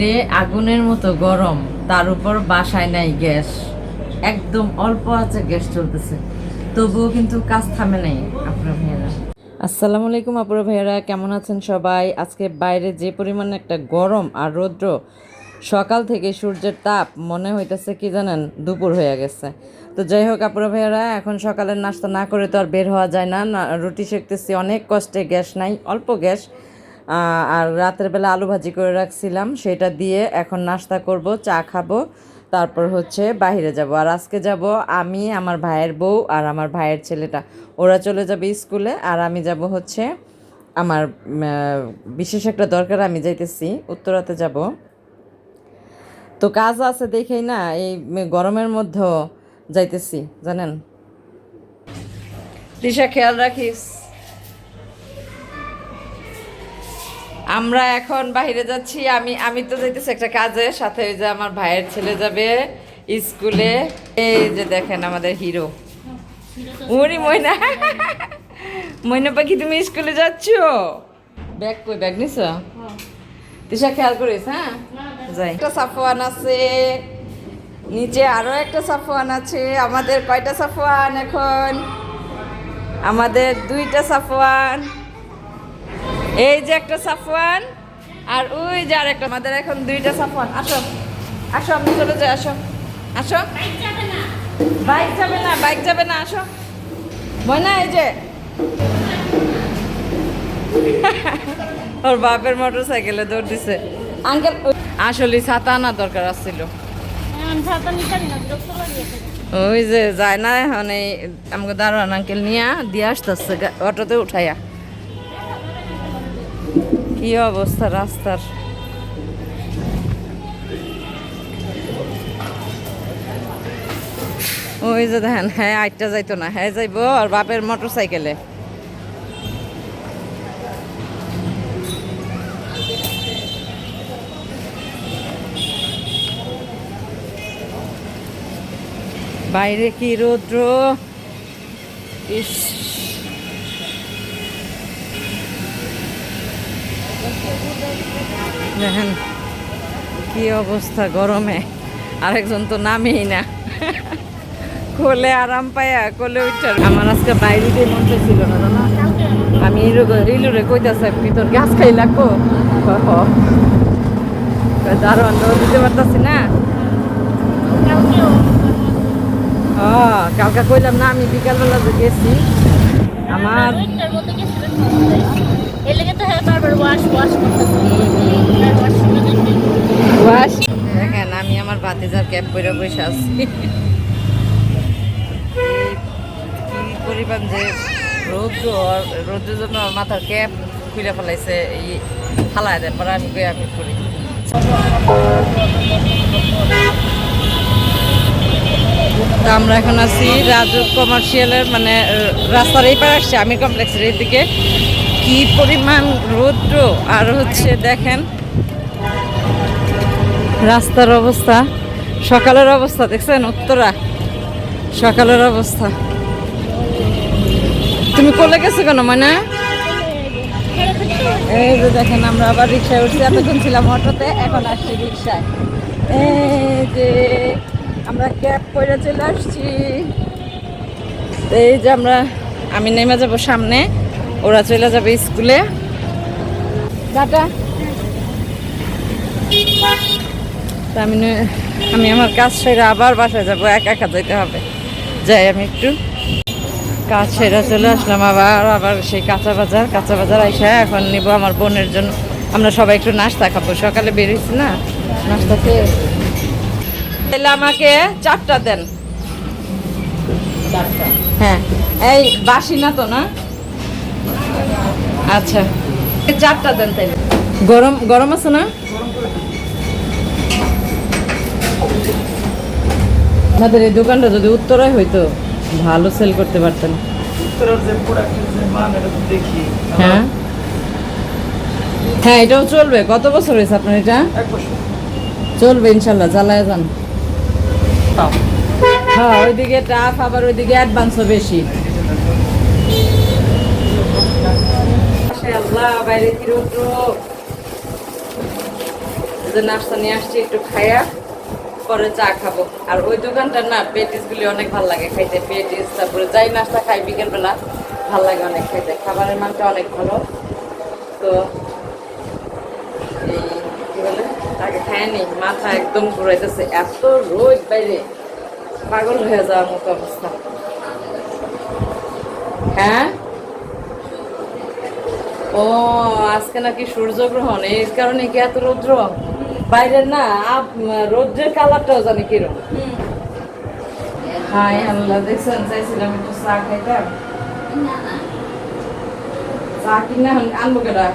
রে আগুনের মতো গরম, তার উপর বাসায় নাই গ্যাস, একদম অল্প আছে গ্যাস চলতেছে, তবুও কিন্তু কাজ থামে নাই। আপনার ভাইয়েরা, আসসালামু আলাইকুম আপুরা ভাইয়েরা, কেমন আছেন সবাই? আজকে বাইরে যে পরিমাণে একটা গরম আর রৌদ্র, সকাল থেকে সূর্যের তাপ মনে হইতেছে কি জানেন, দুপুর হয়ে গেছে। তো যাই হোক আপুরা ভাইয়েরা, এখন সকালের নাস্তা না করে তো আর বের হওয়া যায় না। রুটি সেঁকতেছি অনেক কষ্টে, গ্যাস নাই, অল্প গ্যাস। আর রাতের বেলা আলু ভাজি করে রাখছিলাম, সেটা দিয়ে এখন নাস্তা করব, চা খাবো, তারপর হচ্ছে বাইরে যাব। আর আজকে যাব আমি, আমার ভাইয়ের বউ আর আমার ভাইয়ের ছেলেটা, ওরা চলে যাবে স্কুলে, আর আমি যাব হচ্ছে আমার বিশেষ একটা দরকার, আমি যাইতেছি উত্তরাতে যাব। তো কাজ আছে দেখেই না এই গরমের মধ্যে যাইতেছি, জানেন। তৃষা, খেয়াল রাখিস। আমরা এখন বাইরে যাচ্ছি, আমি তো যাইতেছি একটা কাজে, সাথে ওই যে আমার ভাইয়ের ছেলে যাবে স্কুলে। এই যে দেখেন আমাদের হিরো। ওরে ময়না, ময়না পাখি, তুমি স্কুলে যাচ্ছ? ব্যাগ কই, ব্যাগ নিছ? তৃষা, খেয়াল করিস। হ্যাঁ, যাই। একটা সাফওয়ান আছে নিচে, আরো একটা সাফওয়ান আছে। আমাদের কয়টা সাফওয়ান এখন? আমাদের দুইটা সাফওয়ান। এই যে একটা সাফওয়ান, আর ওই যে আর একটা। আমাদের এখন দুইটা সাফওয়ান। আসো আসো, আমি চলে যাই, আসো আসো। বাইক যাবে না, বাইক যাবে না, আসো ময়না। এই যে ওর বাপের মোটর সাইকেলে দৌড় দিছে। আঙ্কেল, আসলে ছাতা আনা দরকার আসছিল। ওই যে যায় না এখন, এই আমাকে দারোয়ান আঙ্কেল নিয়ে দিয়ে আসতেছে অটোতে উঠাইয়া। কি অবস্থা রাস্তার! ওই যে দেখেন, হ্যাঁ আইটা যাইতো না, হ্যাঁ যাইবো আর বাপের মোটর সাইকেলে। বাইরে কি রৌদ্র! ইস, দেখেন কি অবস্থা গরমে। আরেকজন তো নামেই না, কোলে আরাম পায়া কোলে উঠে। আমার আজকে বাইরে দিয়ে মন ছিল না, জানা। আমি ইলুরে কইতাছে ভিতর গ্যাস খাই লাগবো, দারোয়ান দিতে পারতাছি না। কালকে কইলাম না, আমি বিকালবেলা যে গেছি আমার। দেখেন আমি আমার ভাতিজার ক্যাপ পরে বসে আছি। কি পরিমাণ যে রৌদ্র, রৌদ্রের জন্য মাথার ক্যাপ খুলে ফেলাইছে, এই ফালাই দেয়, পরে আমি আমি করি। আমরা এখন আছি রাজু কমার্শিয়ালের, মানে রাস্তার এই পারে আসছে, আমির কমপ্লেক্সের এই দিকে। কি পরিমাণ রৌদ্র! আর হচ্ছে দেখেন রাস্তার অবস্থা, সকালের অবস্থা দেখছেন উত্তরা, সকালের অবস্থা। তুমি কোলে গেছো কেন মানে? এই যে দেখেন আমরা আবার রিক্সায় উঠছি, এতক্ষণ ছিলাম অটোতে, এখন আসছি রিক্সায়। এই যে আমরা ক্যাব করে চলে আসছি। এই যে আমি নেমে যাবো সামনে, ওরা চলে যাবে স্কুলে। টাটা। আমি আমার কাজ সেরে আবার বাসায় যাবো, একা একা যেতে হবে। যাই, আমি একটু কাজ সেরে চলে আসলাম। আবার সেই কাঁচা বাজার আইসা এখন নিব আমার বোনের জন্য। আমরা সবাই একটু নাস্তা খাবো, সকালে বেরিয়েছি না নাস্তা খেয়ে। তাহলে আমাকে 4টা দেন। হ্যাঁ, এই বাসি না তো, না? আচ্ছা, 4টা দেন তাইলে। গরম গরম আছে না? আমাদের এই দোকানটা যদি উত্তরায় হইতো, ভালো সেল করতে পারতেন। হ্যাঁ হ্যাঁ, এটাও চলবে। কত বছর হয়েছে আপনার এটা? চলবে ইনশাল্লাহ, জ্বালায় যান। হ্যাঁ, ওইদিকে টাফ, আবার ওইদিকে অ্যাডভান্সও বেশি। আল্লাহ, বাইরে কি রৌদ্র! যে নাস্তা নিয়ে আসছি, একটু খাইয়া পরে চা খাবো। আর ওই দোকানটার না পেটিসগুলি অনেক ভালো লাগে খাইতে, পেটিস তারপরে যাই নাস্তা খাই বিকেলবেলা ভালো লাগে অনেক খাইতে, খাবারের মানটা অনেক ভালো। তো এই কি বলে তাকে খায়নি, মাথা একদম ঘুরাইতেছে, এত রোদ বাইরে পাগল হয়ে যাওয়ার মতো অবস্থা। হ্যাঁ, ও আজকে নাকি সূর্যগ্রহণ, এই কারণে কি এত রৌদ্র বাইরের না, রৌদ্রের কালারটাও জানি কিরকম। হাই আল্লাহ, দেখছেন চাইছিলাম একটু চা খাইতাম, চা কিনে আনবো কেটা,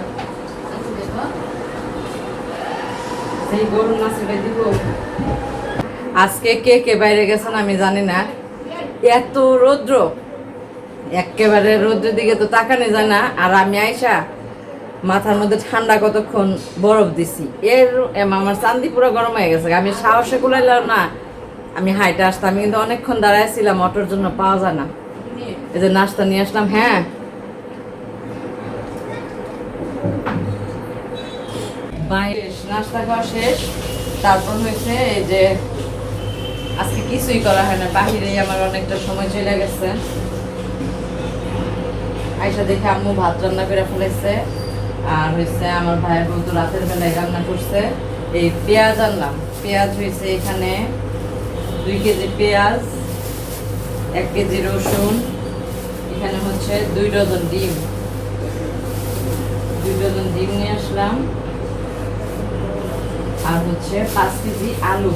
সেই গরুর মাছটা দিব। আজকে কে কে বাইরে গেছেন আমি জানি না, এত রৌদ্র, একেবারে রৌদ্রের দিকে তো তাকানো যায় না। আর আমি আইসা মাথার মধ্যে ঠান্ডা কতক্ষণ বরফ দিছি, আমার চান্দি পুরো গরম হয়ে গেছে। আমি সাহসে কুলাইলাম না, আমি হাইটে আসতাম, কিন্তু অনেকক্ষণ দাঁড়াইছিলাম, অটোর জন্য পাওয়া যায় না, এই যে নাস্তা নিয়ে আসলাম। হ্যাঁ, নাস্তা খাওয়া শেষ, তারপর হয়েছে এই যে আজকে কিছুই করা হয় না, বাহিরেই আমার অনেকটা সময় চলে গেছে। আইসা দেখে আম্মু ভাত রান্না করে ফেলেছে, আর হয়েছে আমার ভাইয়ের বউ তো রাতের বেলায় রান্না করছে। এই পেঁয়াজ আনলাম, পেঁয়াজ হয়েছে এখানে 2 কেজি পেঁয়াজ, 1 কেজি রসুন, এখানে হচ্ছে 2 ডজন ডিম, 2 ডজন ডিম নিয়ে আসলাম, আর হচ্ছে 5 কেজি আলু,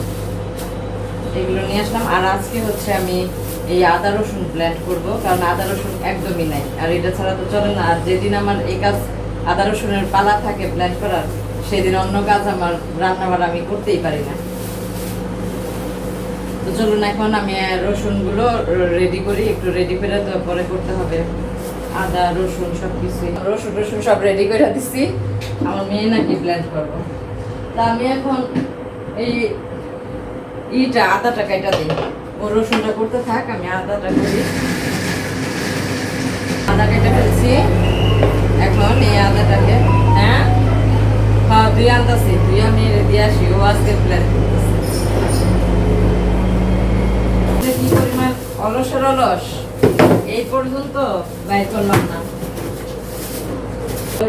এগুলো নিয়ে আসলাম। আর আজকে হচ্ছে আমি এই আদা রসুন ব্লেন্ড করব, কারণ আদা রসুন একদমই নাই, আর এটা ছাড়া তো চলে না। আর যেদিন আমার এই কাজ আদা রসুনের পালা থাকে ব্লেন্ড করার, সেদিন অন্য কাজ আমার রান্না বাড়া আমি করতেই পারি না। তো চলুন এখন আমি রসুনগুলো রেডি করি, একটু রেডি করে তো পরে করতে হবে। আদা রসুন সব কিছুই, রসুন সব রেডি করে দিচ্ছি, আমার মেয়ে নাকি ব্লেন্ড করবো। তা আমি এখন এই আদাটা কাটা দিই, ও রসুনটা করতে থাক, আমি আদাটা করি। আদা কেটে ফেলছি, এখন এই আদাটাকে হ্যাঁ 2 আনতেছি, 2 আমি দিয়ে আসি, ও আজকে প্ল্যান করতেছে। কি পরিমাণ অলসের অলস, এই পর্যন্ত বাইর করলাম না,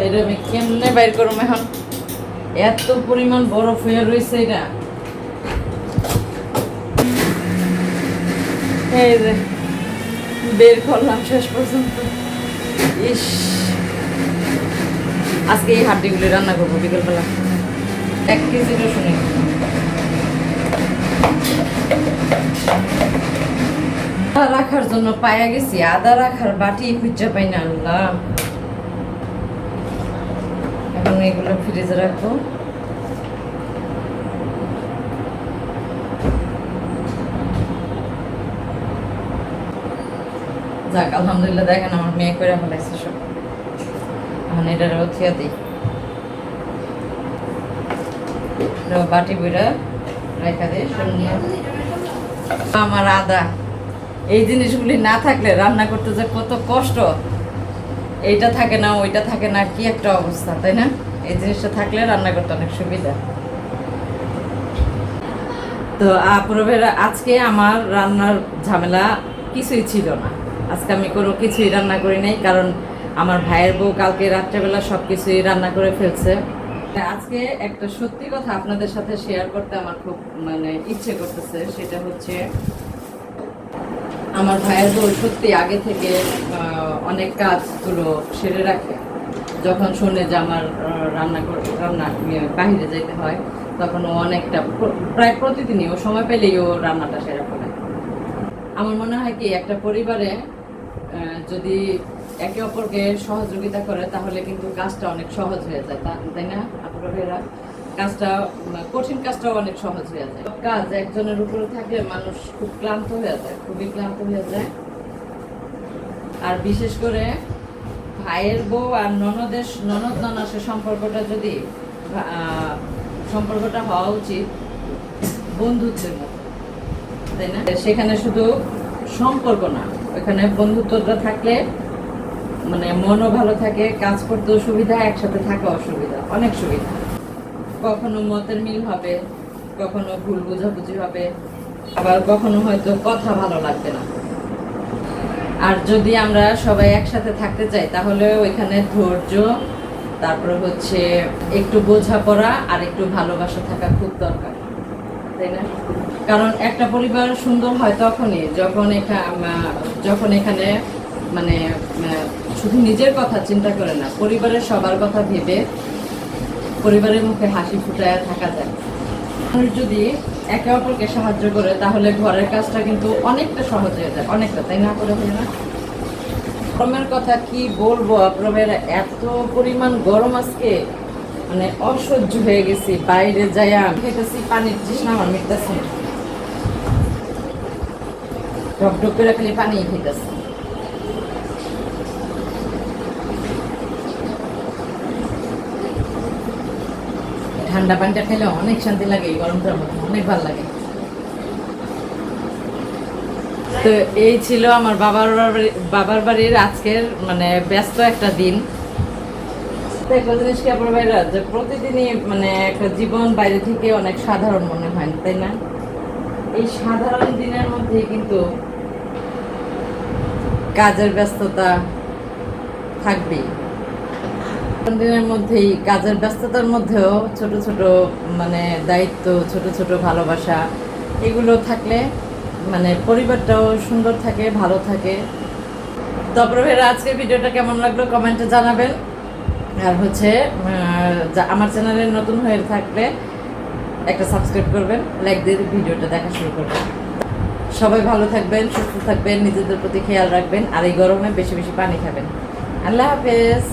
এটা আমি কেমনে বাইর করবো এখন, এত পরিমাণ বরফ হয়ে রয়েছে। এটা এই যে বের করলাম শেষ পর্যন্ত। ইস, আজকে এই হাড্ডিগুলি রান্না করবো বিকেলবেলা। 1 কেজি রসুন রাখার জন্য পাইয়া গেছি, আদা রাখার বাটি খুঁজে পাই না, আল্লাহ। এখন এগুলো ফ্রিজে রাখবো। যাক আলহামদুলিল্লাহ, দেখেন আমার মেয়ে করে ফেলাইছে সব, এখন এটা থিয়া দিই, বাটি বইরা রেখা দিই। আমার আদা, এই জিনিসগুলি না থাকলে রান্না করতে যে কত কষ্ট, এইটা থাকে না ওইটা থাকে না, কি একটা অবস্থা, তাই না? এই জিনিসটা থাকলে রান্না করতে অনেক সুবিধা। তো আপুরা আজকে আমার রান্নার ঝামেলা কিছুই ছিল না, আজকে আমি কোনো কিছুই রান্না করি নাই, কারণ আমার ভাইয়ের বউ কালকে রাত্রেবেলা সব কিছুই রান্না করে ফেলছে। আজকে একটা সত্যি কথা আপনাদের সাথে শেয়ার করতে আমার খুব ইচ্ছে করতেছে, সেটা হচ্ছে আমার ভাইয়ের বউ সত্যি আগে থেকে অনেক কাজগুলো সেরে রাখে। যখন শোনে যে আমার রান্না বাহিরে যেতে হয়, তখন ও অনেকটা, প্রায় প্রতিদিনই ও সময় পেলেই ও রান্নাটা সেরে ফেলে। আমার মনে হয় কি, একটা পরিবারে যদি একে অপরকে সহযোগিতা করে, তাহলে কিন্তু কাজটা অনেক সহজ হয়ে যায়, তাই না আপনারা ভাইরা? কাজটা, কঠিন কাজটাও অনেক সহজ হয়ে যায়। কাজ একজনের উপরে থাকলে মানুষ খুব ক্লান্ত হয়ে যায়, খুবই ক্লান্ত হয়ে যায়। আর বিশেষ করে ভাইয়ের বউ আর ননদ ননাসের সম্পর্কটা যদি সম্পর্কটা হওয়া উচিত বন্ধুত্বের মতো, তাই না? সেখানে শুধু সম্পর্ক না, ওইখানে বন্ধুত্বটা থাকলে মনও ভালো থাকে, কাজ করতেও সুবিধা, একসাথে থাকা অসুবিধা, অনেক সুবিধা। কখনো মতের মিল হবে, কখনো ভুল বোঝাবুঝি হবে, আবার কখনো হয়তো কথা ভালো লাগবে না। আর যদি আমরা সবাই একসাথে থাকতে চাই তাহলে ওইখানে ধৈর্য, তারপরে হচ্ছে একটু বোঝাপড়া আর একটু ভালোবাসা থাকা খুব দরকার, তাই না? কারণ একটা পরিবার সুন্দর হয় তখনই যখন এখানে মানে শুধু নিজের কথা চিন্তা করে না, পরিবারের সবার কথা ভেবে পরিবারের মুখে হাসি ফুটায় থাকা যায়। মানুষ যদি একে অপরকে সাহায্য করে তাহলে ঘরের কাজটা কিন্তু অনেকটা সহজ হয়ে যায়, অনেকটা, তাই না? করে হয় না? গরমের কথা কি বলবো আপনাদের, এত পরিমাণ গরম আজকে, মানে অসহ্য হয়ে গেছি। বাইরে যাইয়া খেতেছি, পানির তৃষ্ণা আমার মিটতেছে, ঢকঢক করে খালি পানি খেতেছি। ঠান্ডা পানিটা খেলে অনেক শান্তি লাগে, এই গরমটার মধ্যে অনেক ভালো লাগে। তো এই ছিল আমার বাবার বাড়ির আজকের মানে ব্যস্ত একটা দিন। একটা জিনিস কি আপনার ভাইরা, যে প্রতিদিনই মানে একটা জীবন বাইরে থেকে অনেক সাধারণ মনে হয়, তাই না? এই সাধারণ দিনের মধ্যে কিন্তু কাজের ব্যস্ততা থাকবেই। দিনের মধ্যেই কাজের ব্যস্ততার মধ্যেও ছোট ছোট মানে দায়িত্ব, ছোট ছোট ভালোবাসা, এগুলো থাকলে মানে পরিবারটাও সুন্দর থাকে, ভালো থাকে। তারপরে ভাইরা আজকের ভিডিওটা কেমন লাগলো কমেন্টে জানাবেন। আর হচ্ছে আমার চ্যানেলে নতুন হয়ে থাকলে একটা সাবস্ক্রাইব করবেন, লাইক দিয়ে ভিডিওটা দেখা শুরু করবেন। সবাই ভালো থাকবেন, সুস্থ থাকবেন, নিজেদের প্রতি খেয়াল রাখবেন, আর এই গরমে বেশি বেশি পানি খাবেন। আল্লাহ হাফেজ।